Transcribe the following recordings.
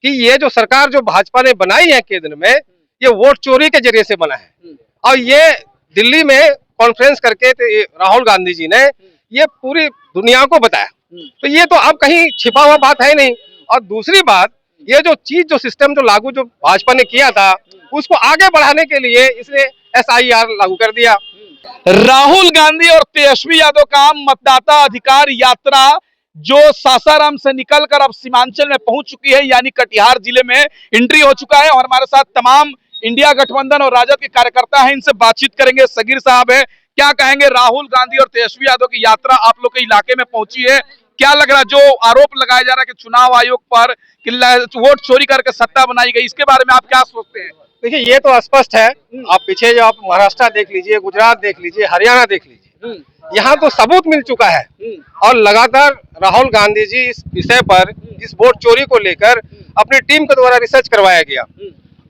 कि ये जो सरकार जो भाजपा ने बनाई है केंद्र में, ये वोट चोरी के जरिए से बना है। और ये दिल्ली में कॉन्फ्रेंस करके राहुल गांधी जी ने ये पूरी दुनिया को बताया। तो ये तो अब कहीं छिपा हुआ बात है नहीं। और दूसरी बात, ये जो चीज जो सिस्टम जो लागू जो भाजपा ने किया था, उसको आगे बढ़ाने के लिए इसने SIR लागू कर दिया। राहुल गांधी और तेजस्वी यादव का मतदाता अधिकार यात्रा जो सासाराम से निकलकर अब सीमांचल में पहुंच चुकी है, यानी कटिहार जिले में एंट्री हो चुका है। और हमारे साथ तमाम इंडिया गठबंधन और राजद के कार्यकर्ता हैं, इनसे बातचीत करेंगे। सगीर साहब है, क्या कहेंगे? राहुल गांधी और तेजस्वी यादव की यात्रा आप लोग के इलाके में पहुंची है, क्या लग रहा है? जो आरोप लगाया जा रहा है कि चुनाव आयोग पर कि वोट चोरी करके सत्ता बनाई गई, इसके बारे में आप क्या सोचते हैं? देखिए, ये तो स्पष्ट है। आप पीछे जो आप महाराष्ट्र देख लीजिए, गुजरात देख लीजिए, हरियाणा देख लीजिए, यहाँ तो सबूत मिल चुका है। और लगातार राहुल गांधी जी इस विषय पर, इस वोट चोरी को लेकर अपनी टीम के द्वारा रिसर्च करवाया गया,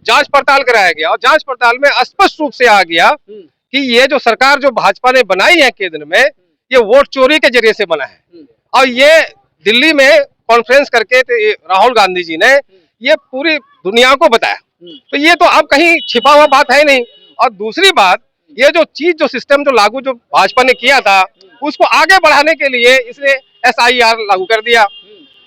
जांच पड़ताल कराया गया। और जांच पड़ताल में स्पष्ट रूप से आ गया कि ये जो सरकार जो भाजपा ने बनाई है केंद्र में, ये वोट चोरी के जरिए से बना है। और ये दिल्ली में कॉन्फ्रेंस करके राहुल गांधी जी ने ये पूरी दुनिया को बताया। तो ये तो अब कहीं छिपा हुआ बात है नहीं। और दूसरी बात, ये जो चीज जो सिस्टम जो लागू जो भाजपा ने किया था, उसको आगे बढ़ाने के लिए इसने SIR लागू कर दिया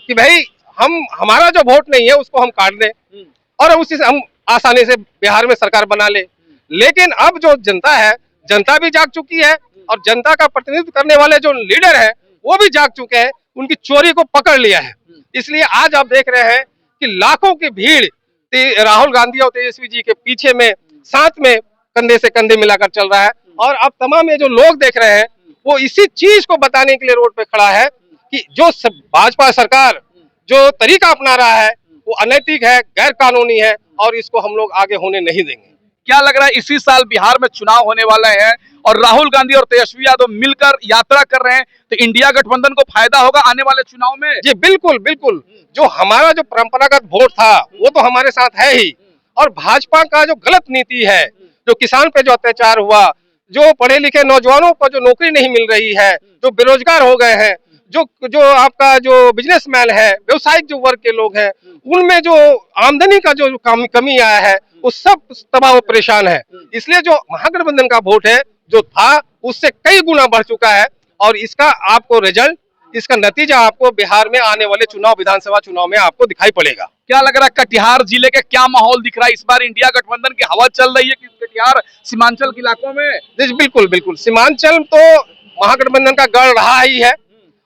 कि भाई हमारा जो वोट नहीं है उसको हम काट दें और उसी से हम आसानी से बिहार में सरकार बना ले। लेकिन अब जो जनता है, जनता भी जाग चुकी है और जनता का प्रतिनिधित्व करने वाले जो लीडर है वो भी जाग चुके हैं, उनकी चोरी को पकड़ लिया है। इसलिए आज आप देख रहे हैं कि लाखों की भीड़ राहुल गांधी और तेजस्वी जी के पीछे में, साथ में कंधे से कंधे मिलाकर चल रहा है। और अब तमाम ये जो लोग देख रहे हैं, वो इसी चीज को बताने के लिए रोड पे खड़ा है कि जो भाजपा सरकार जो तरीका अपना रहा है वो अनैतिक है, गैर कानूनी है और इसको हम लोग आगे होने नहीं देंगे। क्या लग रहा है, इसी साल बिहार में चुनाव होने वाला है और राहुल गांधी और तेजस्वी यादव मिलकर यात्रा कर रहे हैं, तो इंडिया गठबंधन को फायदा होगा आने वाले चुनाव में? जी बिल्कुल बिल्कुल। जो हमारा जो परंपरागत वोट था वो तो हमारे साथ है ही। और भाजपा का जो गलत नीति है, जो किसान पे जो अत्याचार हुआ, जो पढ़े लिखे नौजवानों को जो नौकरी नहीं मिल रही है, जो बेरोजगार हो गए हैं, जो आपका जो बिजनेसमैन है, व्यवसायिक जो वर्ग के लोग हैं, उनमें जो आमदनी का जो कमी आया है, वो सब तबाह परेशान है। इसलिए जो महागठबंधन का वोट है जो था उससे कई गुना बढ़ चुका है। और इसका आपको रिजल्ट, इसका नतीजा आपको बिहार में आने वाले चुनाव, विधानसभा चुनाव में आपको दिखाई पड़ेगा। क्या लग रहा है, कटिहार जिले का क्या माहौल दिख रहा है? इस बार इंडिया गठबंधन की हवा चल रही है कि कटिहार सीमांचल के इलाकों में? जी बिल्कुल बिल्कुल। सीमांचल तो महागठबंधन का गढ़ रहा ही है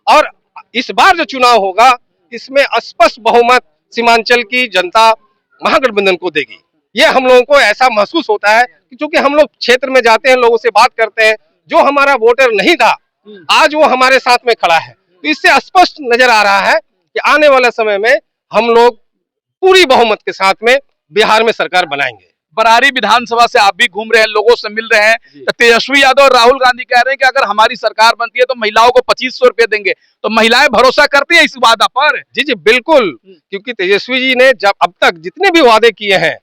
और इस बार जो चुनाव होगा इसमें स्पष्ट बहुमत सीमांचल की जनता महागठबंधन को देगी। ये हम लोगों को ऐसा महसूस होता है क्योंकि हम लोग क्षेत्र में जाते हैं, लोगों से बात करते हैं, जो हमारा वोटर नहीं था आज वो हमारे साथ में खड़ा है। तो इससे स्पष्ट नजर आ रहा है कि आने वाले समय में हम लोग पूरी बहुमत के साथ में बिहार में सरकार बनाएंगे। बरारी विधानसभा से आप भी घूम रहे हैं, लोगों से मिल रहे हैं, तो तेजस्वी यादव और राहुल गांधी कह रहे हैं कि अगर हमारी सरकार बनती है तो महिलाओं को 2500 रुपए देंगे, तो महिलाएं भरोसा करती है इस वादा पर? जी जी बिल्कुल, क्योंकि तेजस्वी जी ने जब अब तक जितने भी वादे किए हैं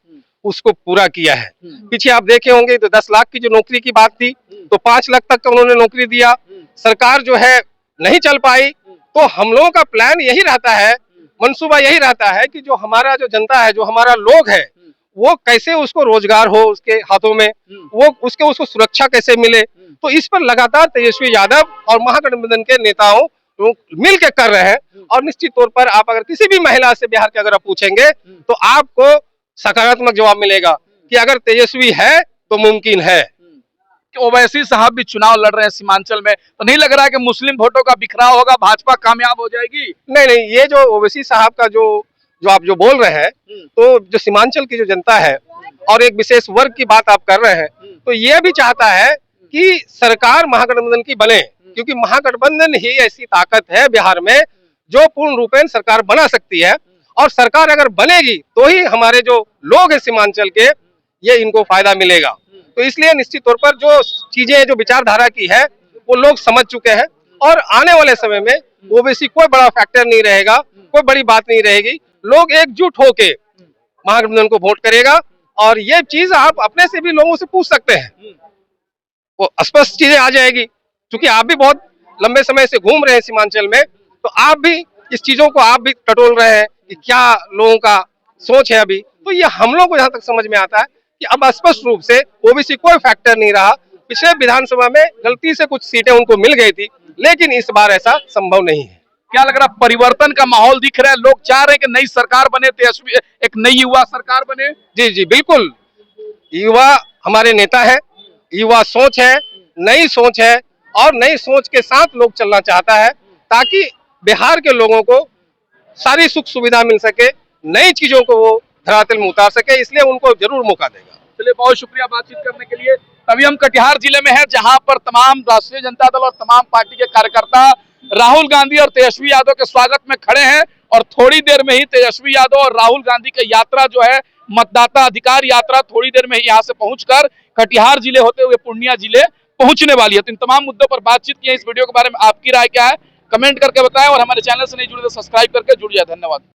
उसको पूरा किया है। पीछे आप देखे होंगे तो 10 लाख की जो नौकरी की बात थी तो 5 लाख तक का उन्होंने नौकरी दिया। सरकार जो है नहीं चल पाई, तो हम लोगों का प्लान यही रहता है, मंसूबा यही रहता है कि जो हमारा जो जनता है, जो हमारा लोग है, वो कैसे उसको रोजगार हो उसके हाथों में, वो उसको सुरक्षा कैसे मिले। तो इस पर लगातार तेजस्वी यादव और महागठबंधन के नेताओं मिल के कर रहे हैं। और निश्चित तौर पर आप अगर किसी भी महिला से बिहार के अगर आप पूछेंगे तो आपको सकारात्मक जवाब मिलेगा कि अगर तेजस्वी है तो मुमकिन है। ओवैसी साहब भी चुनाव लड़ रहे हैं सीमांचल में, तो नहीं लग रहा है कि मुस्लिम वोटों का बिखराव होगा, भाजपा कामयाब हो जाएगी? नहीं नहीं, ये जो ओवैसी साहब का जो आप जो बोल रहे हैं, तो जो सीमांचल की जो जनता है और एक विशेष वर्ग की बात आप कर रहे हैं, तो ये भी चाहता है कि सरकार महागठबंधन की बने, क्योंकि महागठबंधन ही ऐसी ताकत है बिहार में जो पूर्ण रूपेण सरकार बना सकती है। और सरकार अगर बनेगी तो ही हमारे जो लोग हैं सीमांचल के, ये इनको फायदा मिलेगा। तो इसलिए निश्चित तौर पर जो चीजें जो विचारधारा की है वो लोग समझ चुके हैं और आने वाले समय में ओबीसी कोई बड़ा फैक्टर नहीं रहेगा, कोई बड़ी बात नहीं रहेगी। लोग एकजुट होके महागठबंधन को वोट करेगा। और ये चीज आप अपने से भी लोगों से पूछ सकते हैं, वो स्पष्ट चीजें आ जाएगी। क्योंकि आप भी बहुत लंबे समय से घूम रहे हैं सीमांचल में, तो आप भी इस चीजों को आप भी टटोल रहे हैं कि क्या लोगों का सोच है अभी, तो ये हम लोग को जहां तक समझ में आता है कि अब स्पष्ट रूप से ओबीसी कोई फैक्टर नहीं रहा। पिछले विधानसभा में गलती से कुछ सीटें उनको मिल गई थी, लेकिन इस बार ऐसा संभव नहीं है। क्या लग रहा है, परिवर्तन का माहौल दिख रहा है? लोग चाह रहे हैं कि नई सरकार बने, तेजस्वी एक नई युवा सरकार बने। जी जी बिल्कुल, युवा हमारे नेता है, युवा सोच है, नई सोच है, और नई सोच के साथ लोग चलना चाहता है ताकि बिहार के लोगों को सारी सुख सुविधा मिल सके, नई चीजों को वो धरातल में उतार सके, इसलिए उनको जरूर मौका देगा। चलिए, बहुत शुक्रिया बातचीत करने के लिए। अभी हम कटिहार जिले में हैं, जहां पर तमाम राष्ट्रीय जनता दल और तमाम पार्टी के कार्यकर्ता राहुल गांधी और तेजस्वी यादव के स्वागत में खड़े हैं, और थोड़ी देर में ही तेजस्वी यादव और राहुल गांधी की यात्रा जो है, मतदाता अधिकार यात्रा, थोड़ी देर में ही यहाँ से पहुंचकर कटिहार जिले होते हुए पूर्णिया जिले पहुंचने वाली है। तो इन तमाम मुद्दों पर बातचीत की है। इस वीडियो के बारे में आपकी राय क्या है, कमेंट करके बताएं, और हमारे चैनल से नहीं जुड़े तो सब्सक्राइब करके जुड़ जाए। धन्यवाद।